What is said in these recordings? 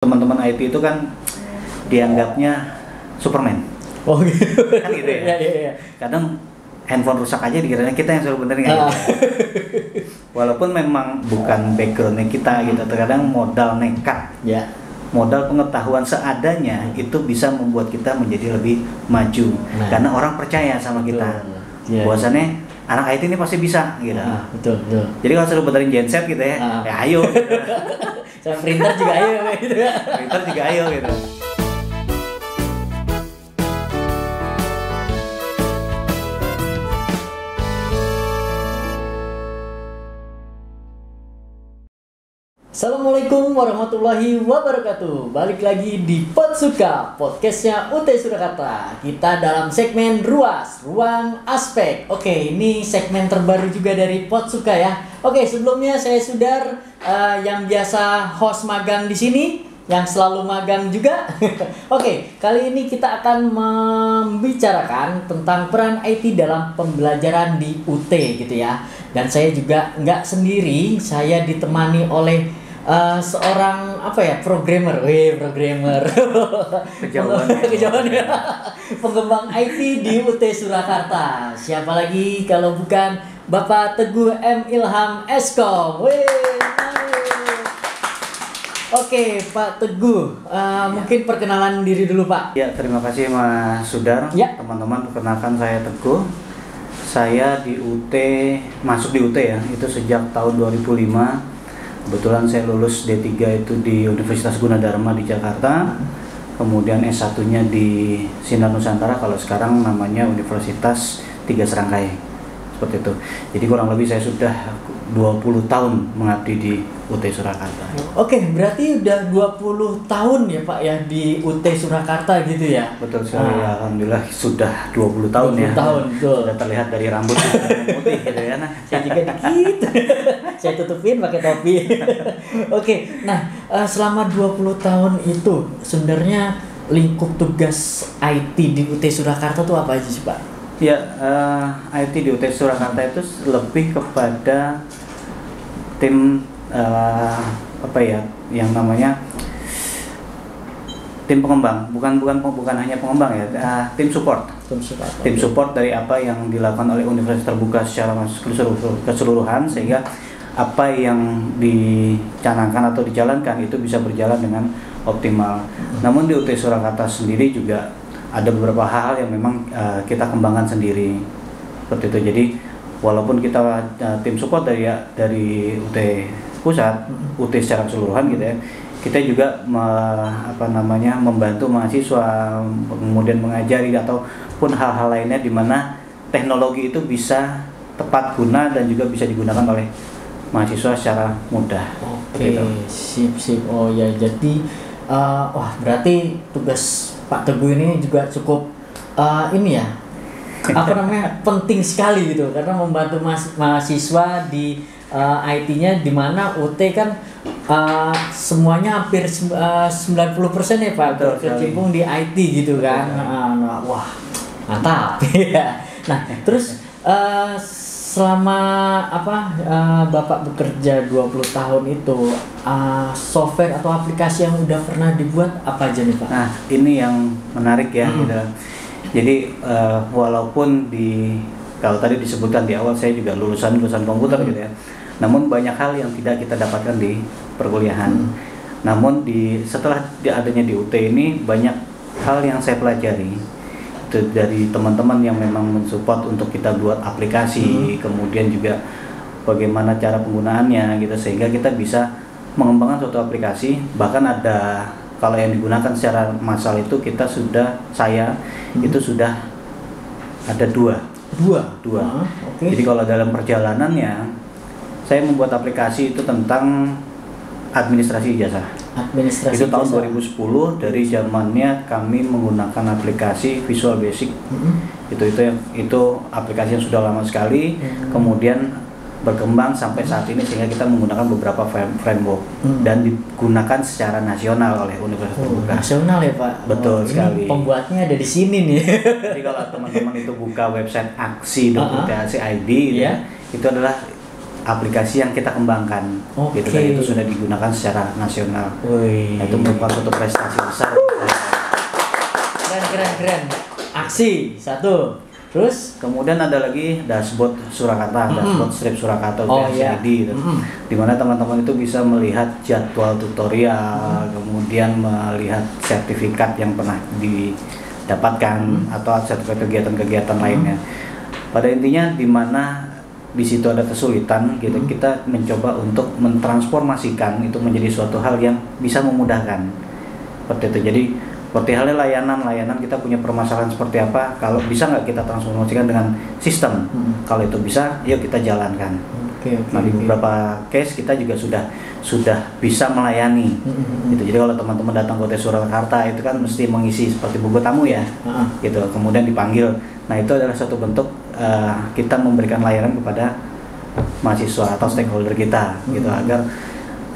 teman-teman IT itu kan dianggapnya Superman. Oh gitu. Kan gitu ya. Iya. Kadang handphone rusak aja dikiranya kita yang suruh benerin gitu. Walaupun memang bukan backgroundnya kita gitu, terkadang modal nekat. Ya. Modal pengetahuan seadanya itu bisa membuat kita menjadi lebih maju. Karena orang percaya sama kita. Ya, bahwasannya anak IT ini pasti bisa gitu. Betul. Jadi kalau suruh benerin genset gitu ya, ya ayo. Gitu. Sama printer juga ayo gitu. Printer juga ayo gitu. Assalamualaikum warahmatullahi wabarakatuh. Balik lagi di Potsuka, podcastnya UT Surakarta. Kita dalam segmen RUAS, Ruang Aspek. Oke, ini segmen terbaru juga dari Potsuka ya. Oke, sebelumnya saya Sudar yang biasa host magang di sini, yang selalu magang juga. Oke, kali ini kita akan membicarakan tentang peran IT dalam pembelajaran di UT gitu ya. Dan saya juga nggak sendiri, saya ditemani oleh seorang programmer. Kejauhan ya. Pengembang IT di UT Surakarta. Siapa lagi kalau bukan Bapak Teguh M. Ilham Eskom. Oke, Pak Teguh, mungkin perkenalan diri dulu, Pak. Ya, terima kasih Mas Sudar. Ya. Teman-teman, perkenalkan saya Teguh. Saya di UT, masuk di UT ya, itu sejak tahun 2005. Kebetulan saya lulus D3 itu di Universitas Gunadarma di Jakarta. Kemudian S1-nya di Sinar Nusantara, kalau sekarang namanya Universitas Tiga Serangkai. Seperti itu. Jadi kurang lebih saya sudah 20 tahun mengabdi di UT Surakarta. Oke, berarti udah 20 tahun ya Pak ya di UT Surakarta gitu ya? Betul sekali, alhamdulillah sudah 20 tahun 20 ya. tahun, betul. Sudah terlihat dari rambut yang putih gitu ya. Nah, Saya juga dikit. Saya tutupin pakai topi. Oke, nah selama 20 tahun itu sebenarnya lingkup tugas IT di UT Surakarta tuh apa aja sih Pak? Ya, IT di UT Surakarta itu lebih kepada tim yang namanya tim pengembang, bukan hanya pengembang ya, tim support. Tim support dari apa yang dilakukan oleh universitas terbuka secara keseluruhan, sehingga apa yang dicanangkan atau dijalankan itu bisa berjalan dengan optimal. Namun di UT Surakarta sendiri juga ada beberapa hal yang memang kita kembangkan sendiri seperti itu. Jadi walaupun kita tim support dari UT pusat, UT secara keseluruhan gitu ya, kita juga membantu mahasiswa, kemudian mengajari ataupun hal-hal lainnya di mana teknologi itu bisa tepat guna dan juga bisa digunakan oleh mahasiswa secara mudah. Oke, sip. Oh ya, jadi berarti tugas Pak Teguh ini juga cukup penting sekali gitu, karena membantu mahasiswa di IT-nya, di mana UT kan semuanya hampir 90% ya Pak berkecimpung di IT gitu kan. Wah, mantap. Nah, terus selama Bapak bekerja 20 tahun itu, software atau aplikasi yang udah pernah dibuat apa aja nih Pak? Nah, ini yang menarik ya. Gitu. Jadi walaupun kalau tadi disebutkan di awal saya juga lulusan komputer gitu ya. Namun banyak hal yang tidak kita dapatkan di perkuliahan. Namun setelah adanya di UT ini, banyak hal yang saya pelajari itu dari teman-teman yang memang mensupport untuk kita buat aplikasi, kemudian juga bagaimana cara penggunaannya gitu, sehingga kita bisa mengembangkan suatu aplikasi. Bahkan ada, kalau yang digunakan secara massal itu itu sudah ada dua. Okay. Jadi kalau dalam perjalanannya saya membuat aplikasi itu tentang administrasi ijazah. Itu tahun 2010, dari zamannya kami menggunakan aplikasi Visual Basic. Itu aplikasi yang sudah lama sekali. Kemudian berkembang sampai saat ini, sehingga kita menggunakan beberapa framework dan digunakan secara nasional oleh universitas terbuka. Nasional ya Pak? Betul sekali. Pembuatnya ada di sini nih. Jadi kalau teman-teman itu buka website aksi.id itu adalah aplikasi yang kita kembangkan. Oke. Gitu, dan itu sudah digunakan secara nasional. Wih. Nah, itu merupakan suatu prestasi besar. Keren. Aksi satu. Terus Kemudian ada lagi dashboard Surakarta, dashboard strip Surakarta UTSID gitu. Di mana teman-teman itu bisa melihat jadwal tutorial, kemudian melihat sertifikat yang pernah didapatkan atau sertifikat kegiatan-kegiatan lainnya. Pada intinya di mana di situ ada kesulitan gitu, kita mencoba untuk mentransformasikan itu menjadi suatu hal yang bisa memudahkan. Seperti itu. Jadi seperti halnya layanan kita punya permasalahan seperti apa, kalau bisa nggak kita transformasikan dengan sistem. Kalau itu bisa, yuk kita jalankan. Nah, di beberapa case kita juga sudah bisa melayani. Gitu. Jadi kalau teman-teman datang ke UTS Surakarta itu kan mesti mengisi seperti buku tamu ya, gitu. Kemudian dipanggil. Nah, itu adalah suatu bentuk kita memberikan layanan kepada mahasiswa atau stakeholder kita, gitu, agar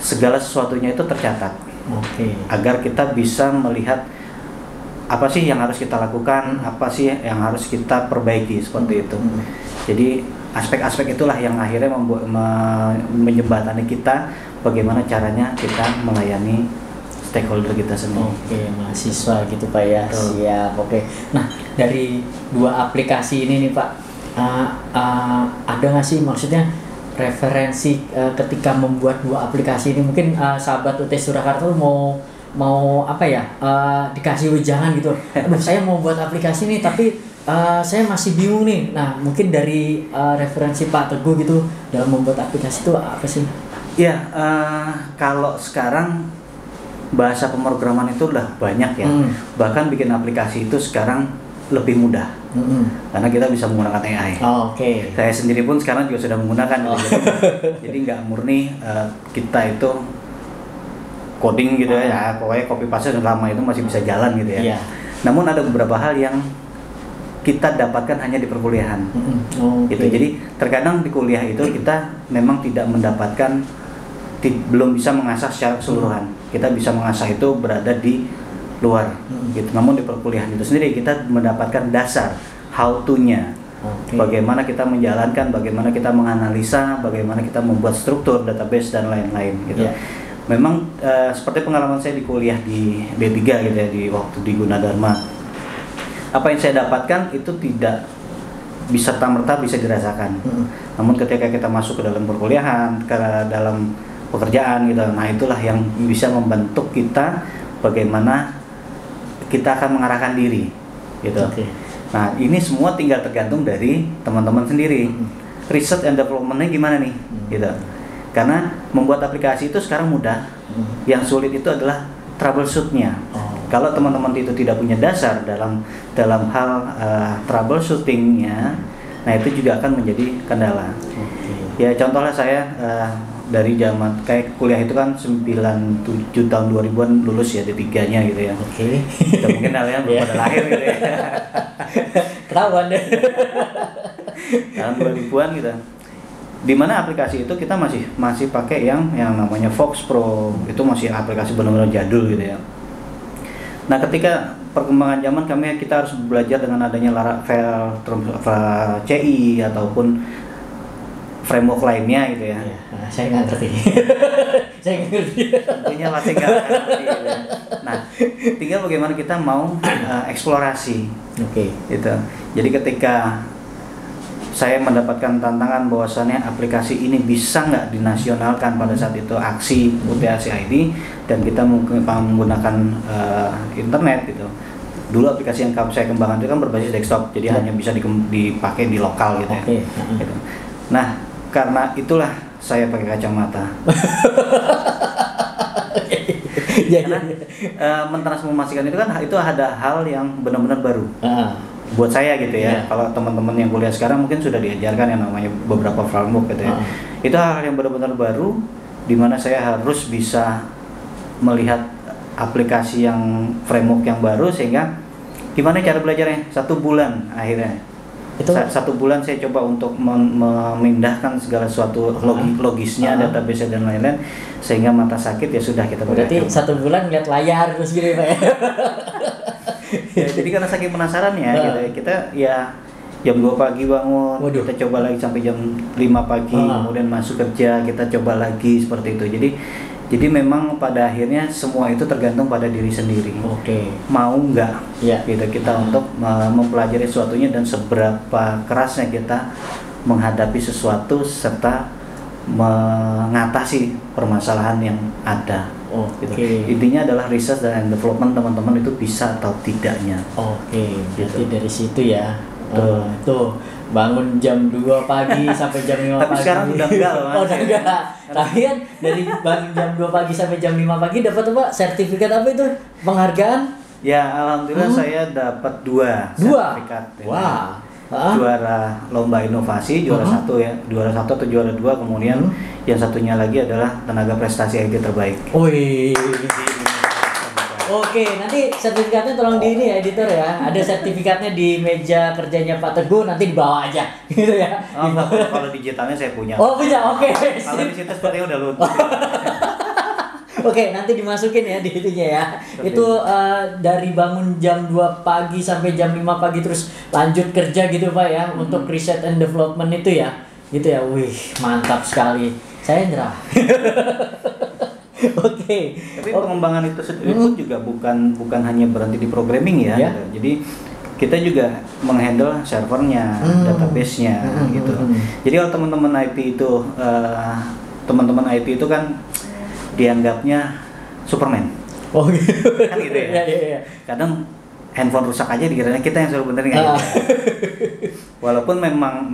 segala sesuatunya itu tercatat. Agar kita bisa melihat apa sih yang harus kita lakukan, apa sih yang harus kita perbaiki, seperti itu. Jadi aspek-aspek itulah yang akhirnya menjembatani kita bagaimana caranya kita melayani stakeholder kita sendiri. Mahasiswa gitu Pak ya. Siap. Nah, dari dua aplikasi ini nih Pak, ada nggak sih maksudnya referensi ketika membuat dua aplikasi ini? Mungkin sahabat UTS Surakarta mau apa ya, dikasih wejangan gitu. Aduh, saya mau buat aplikasi nih tapi saya masih bingung nih. Nah, mungkin dari referensi Pak Teguh gitu dalam membuat aplikasi itu apa sih? Ya, kalau sekarang bahasa pemrograman itu udah banyak ya. Bahkan bikin aplikasi itu sekarang lebih mudah. Karena kita bisa menggunakan AI. Saya sendiri pun sekarang juga sudah menggunakan. Jadi nggak murni kita itu coding gitu ya, pokoknya copy paste lama itu masih bisa jalan gitu ya. Namun ada beberapa hal yang kita dapatkan hanya di perkuliahan. Gitu. Jadi terkadang di kuliah itu kita memang tidak mendapatkan, belum bisa mengasah secara keseluruhan. Kita bisa mengasah itu berada di luar. Gitu. Namun di perkuliahan itu sendiri kita mendapatkan dasar how to-nya. Bagaimana kita menjalankan, bagaimana kita menganalisa, bagaimana kita membuat struktur database dan lain-lain gitu. Memang seperti pengalaman saya di kuliah di D3 gitu ya, di waktu di Gunadarma. Apa yang saya dapatkan itu tidak bisa serta-merta bisa dirasakan. Namun ketika kita masuk ke dalam perkuliahan, ke dalam pekerjaan gitu, nah itulah yang bisa membentuk kita bagaimana kita akan mengarahkan diri gitu. Nah, ini semua tinggal tergantung dari teman-teman sendiri. Research and development-nya gimana nih? Gitu. Karena membuat aplikasi itu sekarang mudah. Yang sulit itu adalah troubleshoot-nya. Kalau teman-teman itu tidak punya dasar dalam hal troubleshooting-nya, nah itu juga akan menjadi kendala. Ya contohnya saya dari zaman kayak kuliah itu kan 97 tahun 2000-an lulus ya, D3-nya gitu ya. Ya, mungkin kalian belum pada lahir gitu ya. Ketahuan deh. Tahun 2000-an gitu. Di mana aplikasi itu kita masih pakai yang namanya Fox Pro. Itu masih aplikasi benar-benar jadul gitu ya. Nah, ketika perkembangan zaman kita harus belajar dengan adanya Laravel, CI ataupun framework lainnya gitu ya. Saya nggak ngerti. Tentunya masih nggak ngerti gitu ya. Nah, tinggal bagaimana kita mau eksplorasi. Gitu. Jadi ketika saya mendapatkan tantangan bahwasannya aplikasi ini bisa nggak dinasionalkan pada saat itu aksi UTSID dan kita menggunakan internet gitu. Dulu aplikasi yang saya kembangkan itu kan berbasis desktop, jadi hanya bisa dipakai di lokal gitu ya. Gitu. Nah, karena itulah saya pakai kacamata. Karena mentransformasikan itu kan itu ada hal yang benar-benar baru. Buat saya gitu ya. Kalau teman-teman yang kuliah sekarang mungkin sudah diajarkan yang namanya beberapa framework gitu ya. Itu hal yang benar-benar baru di mana saya harus bisa melihat aplikasi yang framework yang baru, sehingga gimana cara belajarnya? 1 bulan akhirnya. Itu 1 bulan saya coba untuk memindahkan segala sesuatu logisnya, database dan lain-lain, sehingga mata sakit ya sudah kita berarti 1 bulan ngeliat layar terus gitu Pak ya. Ya, jadi karena saking penasaran ya, gitu ya, kita ya jam 2 pagi bangun, Waduh. kita coba lagi sampai jam 5 pagi, kemudian masuk kerja, kita coba lagi seperti itu. Jadi memang pada akhirnya semua itu tergantung pada diri sendiri. Oke. Mau nggak Ya. gitu kita untuk mempelajari sesuatunya dan seberapa kerasnya kita menghadapi sesuatu serta mengatasi permasalahan yang ada. Oke. Gitu. Intinya adalah research dan development teman-teman itu bisa atau tidaknya. Oke, berarti Gitu. dari situ ya. Tuh. Tuh bangun jam 2 pagi sampai jam 5 Tapi pagi. sekarang udah enggak loh, Mas. Oh, udah enggak. Tapi kan dari bangun jam 2 pagi sampai jam 5 pagi dapat apa? Sertifikat apa itu? Penghargaan? Ya, alhamdulillah saya dapat 2 sertifikat. Ya. Wah. Juara lomba inovasi, juara 1 ya, juara 1 atau juara 2, kemudian yang satunya lagi adalah tenaga prestasi IT terbaik. Wih. Oke, nanti sertifikatnya tolong di ini ya editor ya. Ada sertifikatnya di meja kerjanya Pak Teguh, nanti dibawa aja, gitu ya. Oh, kalau digitalnya saya punya. Oh punya, oke. Kalau di situ sepertinya udah luntur. Oke, nanti dimasukin ya di itunya ya. Itu dari bangun jam 2 pagi sampai jam 5 pagi terus lanjut kerja gitu Pak ya untuk research and development itu ya. Gitu ya. Wih, mantap sekali. Saya nyerah. Oke. Tapi pengembangan itu sendiri pun juga bukan hanya berhenti di programming ya. Ya. Gitu. Jadi kita juga menghandle servernya, database-nya gitu. Jadi kalau teman-teman IT itu teman-teman IT itu kan dianggapnya Superman. Oh gitu. Kan gitu ya. Iya. Kadang handphone rusak aja dikiranya kita yang suruh benerin gitu. Walaupun memang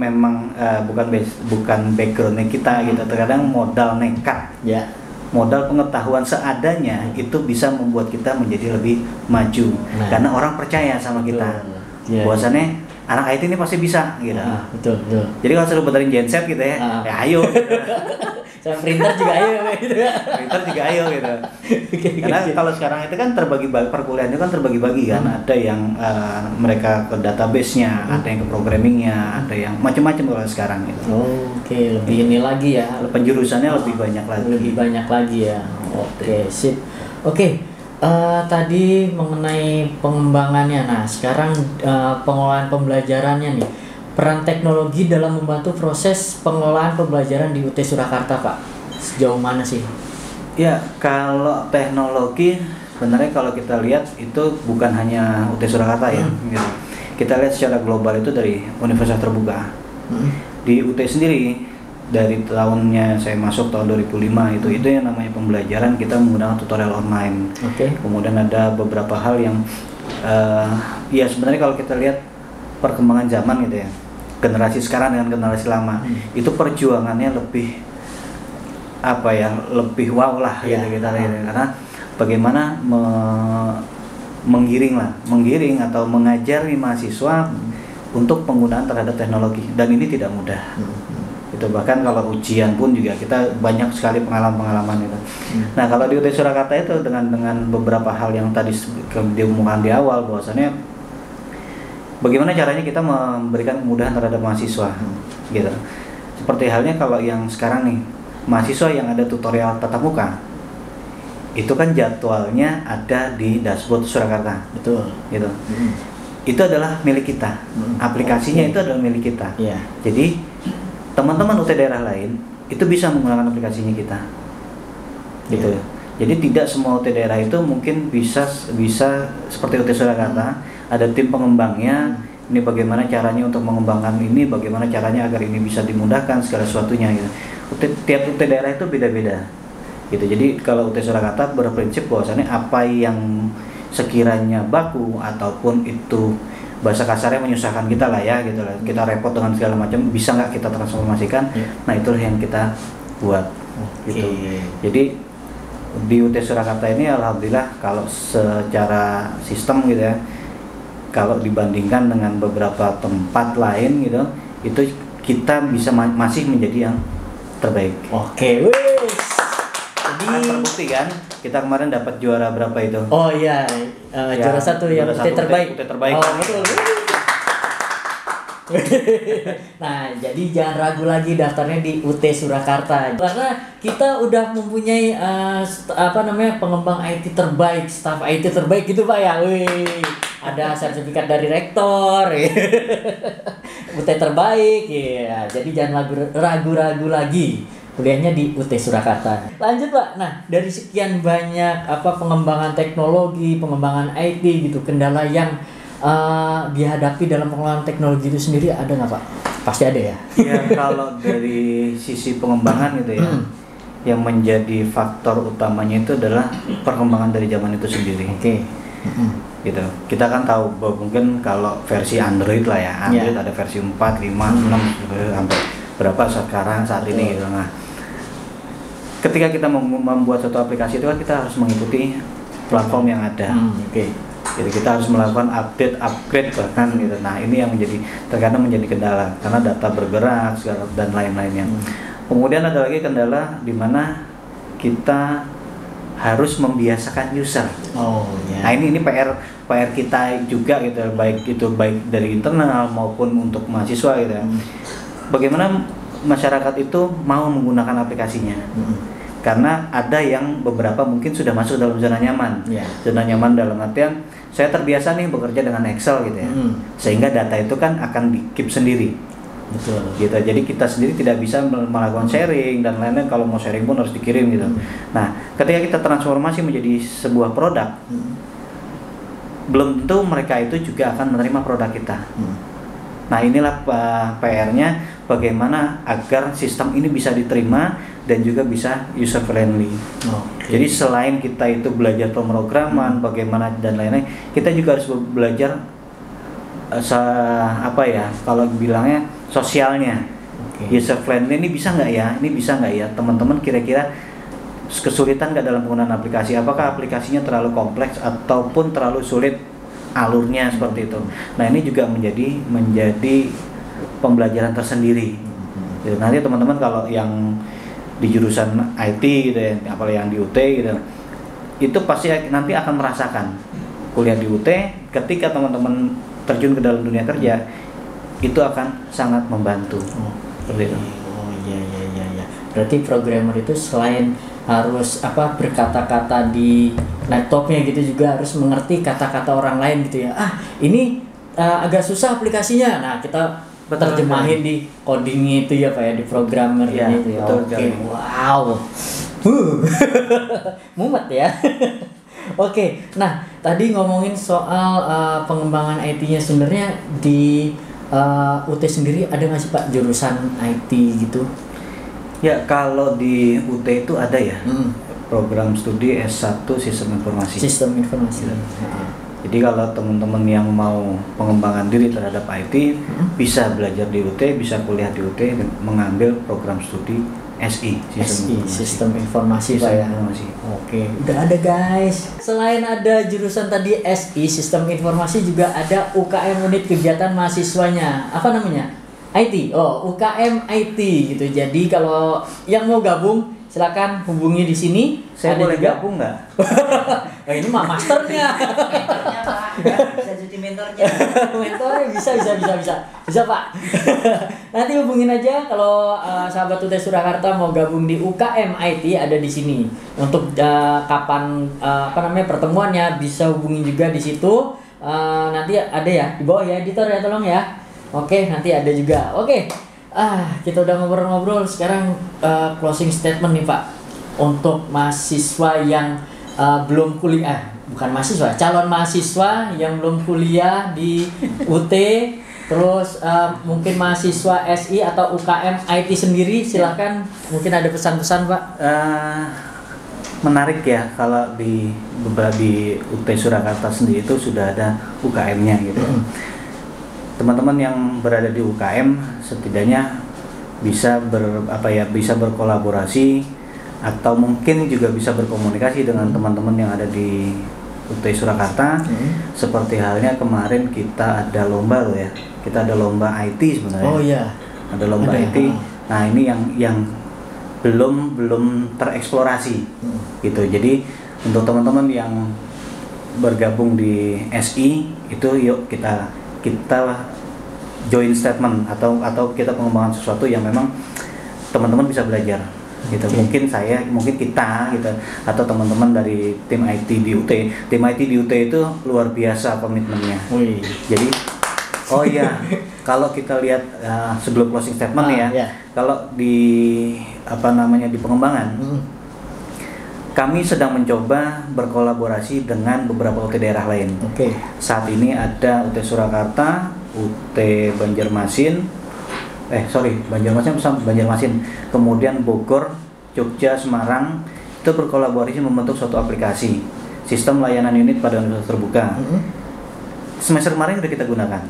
bukan backgroundnya kita gitu. Terkadang modal nekat. Ya. Modal pengetahuan seadanya itu bisa membuat kita menjadi lebih maju. Nah. Karena orang percaya sama kita. Iya. Bahwasannya anak IT ini pasti bisa gitu. Betul. Jadi kalau suruh benerin genset gitu ya, ya ayo. Saya printer juga ayo gitu ya. Printer juga ayo gitu. Karena kalau sekarang itu kan perkuliahan itu kan terbagi-bagi kan. Ada yang mereka ke database-nya, ada yang ke programming-nya, ada yang macam-macam kalau sekarang gitu. Oke, lebih ini lagi ya. Penjurusannya lebih banyak lagi. Lebih banyak lagi ya. Oke, sip. Oke, tadi mengenai pengembangannya. Nah, sekarang pengolahan pembelajarannya nih. Peran teknologi dalam membantu proses pengelolaan pembelajaran di UT Surakarta, Pak. Sejauh mana sih? Ya, kalau teknologi sebenarnya kalau kita lihat itu bukan hanya UT Surakarta ya. Gitu. Kita lihat secara global itu dari universitas terbuka. Di UT sendiri dari tahunnya saya masuk tahun 2005 itu yang namanya pembelajaran kita menggunakan tutorial online. Kemudian ada beberapa hal yang ya sebenarnya kalau kita lihat perkembangan zaman gitu ya, generasi sekarang dengan generasi lama itu perjuangannya lebih lebih wow lah gitu kita lihat, karena bagaimana menggiring atau mengajari mahasiswa untuk penggunaan terhadap teknologi, dan ini tidak mudah. Itu bahkan kalau ujian pun juga kita banyak sekali pengalaman itu. Nah, kalau di UT Surakarta itu dengan beberapa hal yang tadi diomongkan di awal, bahwasannya bagaimana caranya kita memberikan kemudahan terhadap mahasiswa gitu. Seperti halnya kalau yang sekarang nih, mahasiswa yang ada tutorial tatap muka itu kan jadwalnya ada di dashboard Surakarta. Betul. Gitu. Itu adalah milik kita. Aplikasinya itu adalah milik kita. Jadi teman-teman UT daerah lain itu bisa menggunakan aplikasinya kita. Gitu. Jadi tidak semua UT daerah itu mungkin bisa seperti UT Surakarta. Ada tim pengembangnya, ini bagaimana caranya untuk mengembangkan ini, bagaimana caranya agar ini bisa dimudahkan segala sesuatunya gitu. Tiap UT daerah itu beda-beda gitu. Jadi kalau UT Surakarta berprinsip bahwasannya apa yang sekiranya baku ataupun itu bahasa kasarnya menyusahkan kita lah ya gitu lah, kita repot dengan segala macam, bisa nggak kita transformasikan. Nah, itulah yang kita buat gitu. Jadi di UT Surakarta ini alhamdulillah kalau secara sistem gitu ya, kalau dibandingkan dengan beberapa tempat lain gitu, itu kita bisa masih menjadi yang terbaik. Oke, wes. Jadi terbukti kan, kita kemarin dapat juara berapa itu? Oh iya, juara 1 yang UT terbaik. UT terbaik. Oh betul. Nah, jadi jangan ragu lagi daftarnya di UT Surakarta. Karena kita udah mempunyai pengembang IT terbaik, staf IT terbaik gitu Pak ya. Wih. ada sertifikat dari rektor, ya. UT terbaik, ya. Jadi jangan ragu-ragu lagi. Kuliahnya di UT Surakarta. Lanjut Pak. Nah, dari sekian banyak pengembangan teknologi, pengembangan IT gitu, kendala yang dihadapi dalam pengelolaan teknologi itu sendiri ada nggak Pak? Pasti ada ya. Ya kalau dari sisi pengembangan gitu ya, yang menjadi faktor utamanya itu adalah perkembangan dari zaman itu sendiri. Oke. Gitu. Kita kan tahu bahwa mungkin kalau versi Android lah ya, Android ada versi 4, 5, 6 sampai berapa sekarang saat ini gitu. Nah, ketika kita membuat suatu aplikasi itu kan kita harus mengikuti platform yang ada. Jadi kita harus melakukan upgrade bahkan gitu. Nah, ini yang terkadang menjadi kendala karena data bergerak dan lain-lainnya. Kemudian ada lagi kendala di mana kita harus membiasakan user. Nah, ini PR kita juga gitu, baik dari internal maupun untuk mahasiswa gitu ya. Bagaimana masyarakat itu mau menggunakan aplikasinya? Karena ada yang beberapa mungkin sudah masuk dalam zona nyaman. Zona nyaman dalam artian saya terbiasa nih bekerja dengan Excel gitu ya. Sehingga data itu kan akan di-keep sendiri. Betul. Gitu. Jadi kita sendiri tidak bisa melakukan sharing dan lain-lain, kalau mau sharing pun harus dikirim gitu. Nah, ketika kita transformasi menjadi sebuah produk, belum tentu mereka itu juga akan menerima produk kita. Nah, inilah PR-nya, bagaimana agar sistem ini bisa diterima dan juga bisa user friendly. Jadi selain kita itu belajar pemrograman, bagaimana dan lain-lain, kita juga harus belajar kalau bilangnya sosialnya. User friendly ini bisa nggak ya? Ini bisa nggak ya? Teman-teman kira-kira kesulitan nggak dalam penggunaan aplikasi? Apakah aplikasinya terlalu kompleks ataupun terlalu sulit alurnya seperti itu? Nah, ini juga menjadi pembelajaran tersendiri. Jadi, nanti teman-teman kalau yang di jurusan IT gitu ya, apalagi yang di UT gitu, itu pasti nanti akan merasakan kuliah di UT ketika teman-teman terjun ke dalam dunia kerja itu akan sangat membantu. Seperti itu. Iya. Berarti programmer itu selain harus berkata-kata di laptopnya gitu juga harus mengerti kata-kata orang lain gitu ya. Ini agak susah aplikasinya. Nah, kita terjemahin di coding itu ya Pak ya, di programmer itu ya. Wow. Mumet ya. Oke. Nah, tadi ngomongin soal pengembangan IT-nya, sebenarnya di UT sendiri ada nggak sih Pak jurusan IT gitu? Ya, kalau di UT itu ada ya, program studi S1 Sistem Informasi. Jadi kalau teman-teman yang mau pengembangan diri terhadap IT, bisa belajar di UT, bisa kuliah di UT, dan mengambil program studi SI, Sistem Informasi Pak ya. Oke, udah ada guys. Selain ada jurusan tadi SI, Sistem Informasi, juga ada UKM unit kegiatan mahasiswanya. Apa namanya? IT. UKM IT gitu. Jadi kalau yang mau gabung silakan hubungi di sini. Saya boleh gabung nggak? Ini mah masternya. Mentornya Pak, bisa jadi mentornya. Mentornya bisa Pak. Nanti hubungin aja kalau sahabat UT Surakarta mau gabung di UKM IT, ada di sini. Untuk kapan pertemuannya bisa hubungin juga di situ. Nanti ada ya di bawah ya, editor ya, tolong ya. Oke, nanti ada juga. Oke. Kita udah ngobrol-ngobrol, sekarang closing statement nih Pak untuk mahasiswa yang belum kuliah, bukan mahasiswa, calon mahasiswa yang belum kuliah di UT, terus mungkin mahasiswa SI atau UKM IT sendiri, silahkan mungkin ada pesan-pesan Pak. Menarik ya kalau di UT Surakarta sendiri itu sudah ada UKM-nya gitu. Teman-teman yang berada di UKM setidaknya bisa bisa berkolaborasi atau mungkin juga bisa berkomunikasi dengan teman-teman yang ada di UT Surakarta. Seperti halnya kemarin kita ada lomba loh ya. Kita ada lomba IT sebenarnya. Oh iya. Ada lomba IT. Nah, ini yang belum tereksplorasi gitu. Jadi untuk teman-teman yang bergabung di SI itu yuk kita joint statement atau kita pengembangan sesuatu yang memang teman-teman bisa belajar gitu. Mungkin kita gitu atau teman-teman dari tim IT di UT. Tim IT di UT itu luar biasa komitmennya. Wih. Jadi oh iya, kalau kita lihat sebelum closing statement ya. Kalau di di pengembangan, kami sedang mencoba berkolaborasi dengan beberapa UT daerah lain. Oke. Saat ini ada UT Surakarta, UT Banjarmasin, Banjarmasin, kemudian Bogor, Jogja, Semarang, itu berkolaborasi membentuk suatu aplikasi sistem layanan unit pada universitas terbuka. Semester kemarin sudah kita gunakan.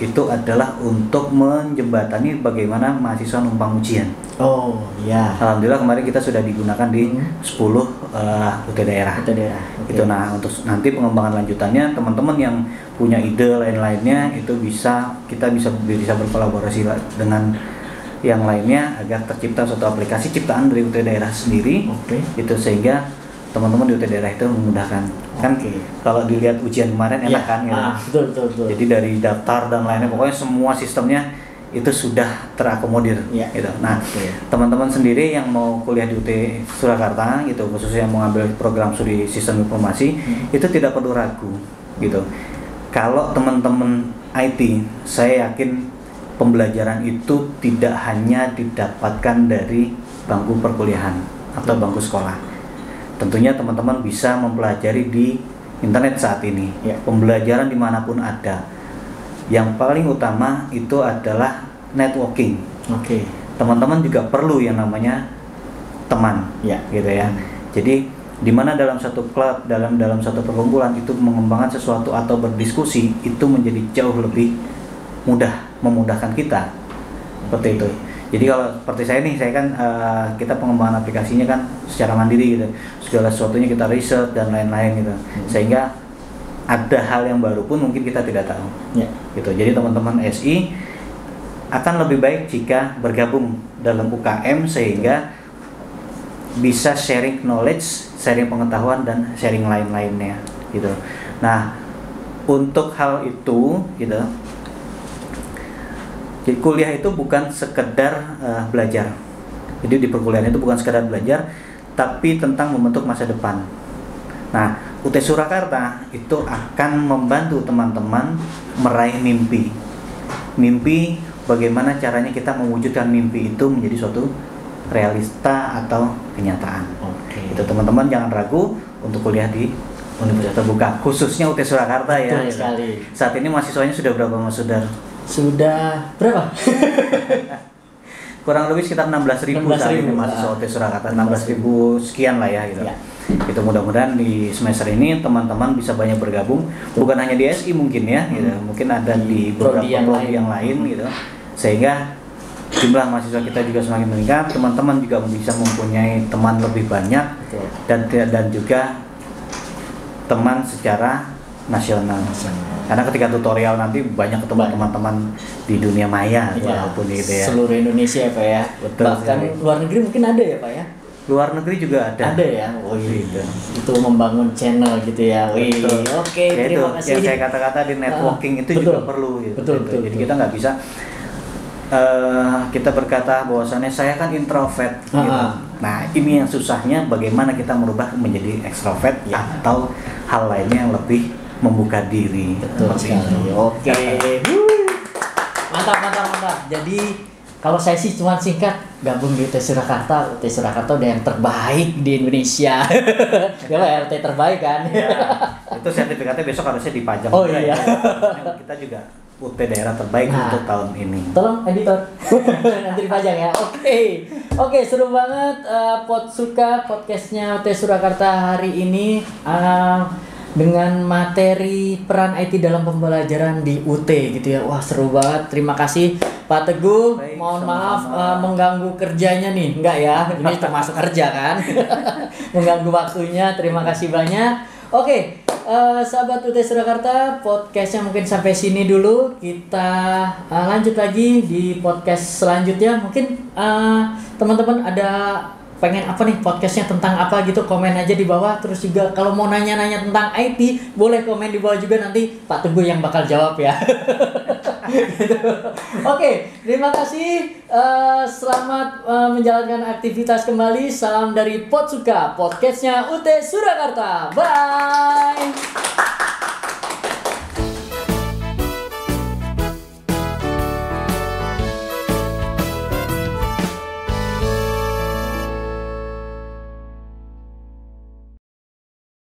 Itu adalah untuk menjembatani bagaimana mahasiswa numpang ujian. Oh iya. Alhamdulillah kemarin kita sudah digunakan di 10 UT daerah. Itu nah untuk nanti pengembangan lanjutannya teman-teman yang punya ide lain-lainnya itu kita bisa berkolaborasi dengan yang lainnya agar tercipta suatu aplikasi ciptaan dari UT daerah sendiri. Itu sehingga teman-teman di UT daerah itu memudahkan. Kan kalau dilihat ujian kemarin enak kan gitu. Betul. Jadi dari daftar dan lainnya pokoknya semua sistemnya itu sudah terakomodir gitu. Nah, teman-teman sendiri yang mau kuliah di UT Surakarta gitu, khususnya yang mau ambil program studi sistem informasi, itu tidak perlu ragu gitu. Kalau teman-teman IT, saya yakin pembelajaran itu tidak hanya didapatkan dari bangku perkuliahan atau bangku sekolah. Tentunya teman-teman bisa mempelajari di internet saat ini. Pembelajaran dimanapun ada. Yang paling utama itu adalah networking. Teman-teman juga perlu yang namanya teman, gitu ya. Jadi di mana dalam satu klub, dalam satu perkumpulan itu mengembangkan sesuatu atau berdiskusi itu menjadi jauh lebih memudahkan kita. Seperti itu. Jadi kalau seperti saya kan kita pengembangan aplikasinya kan secara mandiri gitu, segala sesuatunya kita riset dan lain-lain gitu, sehingga ada hal yang baru pun mungkin kita tidak tahu, gitu. Jadi teman-teman SI akan lebih baik jika bergabung dalam UKM sehingga bisa sharing knowledge, sharing pengetahuan dan sharing lain-lainnya, gitu. Nah untuk hal itu, gitu. Jadi kuliah itu bukan sekedar belajar. Jadi di perkuliahan itu bukan sekedar belajar, tapi tentang membentuk masa depan. Nah, UT Surakarta itu akan membantu teman-teman meraih mimpi. Mimpi bagaimana caranya kita mewujudkan mimpi itu menjadi suatu realita atau kenyataan. Itu teman-teman jangan ragu untuk kuliah di Universitas Terbuka, khususnya UT Surakarta ya. Betul sekali. Saat ini mahasiswanya sudah berapa Mas Sudar? Sudah berapa? Kurang lebih sekitar 16.000 saat ini mahasiswa UT Surakarta, 16.000 sekian lah ya gitu. Itu mudah-mudahan di semester ini teman-teman bisa banyak bergabung, bukan hanya di SI mungkin ya, gitu. Mungkin ada di beberapa prodi yang lain gitu. Sehingga jumlah mahasiswa kita juga semakin meningkat, teman-teman juga bisa mempunyai teman lebih banyak dan juga teman secara nasional. Karena ketika tutorial nanti banyak ketemu teman-teman di dunia maya walaupun gitu ya. Seluruh Indonesia ya Pak ya. Betul. Bahkan luar negeri mungkin ada ya Pak ya. Luar negeri juga ada. Ada ya. Oh gitu. Itu membangun channel gitu ya. Wih. Oke, terima kasih. Yang saya kata-kata di networking itu juga perlu gitu. Betul. Jadi kita nggak bisa kita berkata bahwasannya saya kan introvert gitu. Nah, ini yang susahnya bagaimana kita merubah menjadi ekstrovert atau hal lainnya yang lebih membuka diri. Betul sekali. Oke. Mantap. Jadi kalau saya sih cuma singkat gabung di UT Surakarta. UT Surakarta udah yang terbaik di Indonesia. Ya Pak, RT terbaik kan. Ya, itu sertifikatnya besok harusnya dipajang. Oh iya. Kita juga UT daerah terbaik untuk tahun ini. Tolong editor nanti dipajang ya. Oke, seru banget Potsuka podcastnya UT Surakarta hari ini. Dengan materi peran IT dalam pembelajaran di UT gitu ya. Wah, seru banget. Terima kasih Pak Teguh. Baik, mohon sama-sama. maaf mengganggu kerjanya nih. Enggak ya. Ini termasuk kerja kan. Mengganggu waktunya. Terima kasih banyak. Oke, sahabat UT Surakarta, podcastnya mungkin sampai sini dulu. Kita lanjut lagi di podcast selanjutnya. Mungkin teman-teman ada pengen apa nih podcastnya tentang apa gitu, komen aja di bawah. Terus juga kalau mau nanya-nanya tentang IT boleh komen di bawah juga, nanti Pak Teguh yang bakal jawab ya. Gitu. Oke, terima kasih. Selamat menjalankan aktivitas kembali. Salam dari Potsuka, podcastnya UT Surakarta. Bye.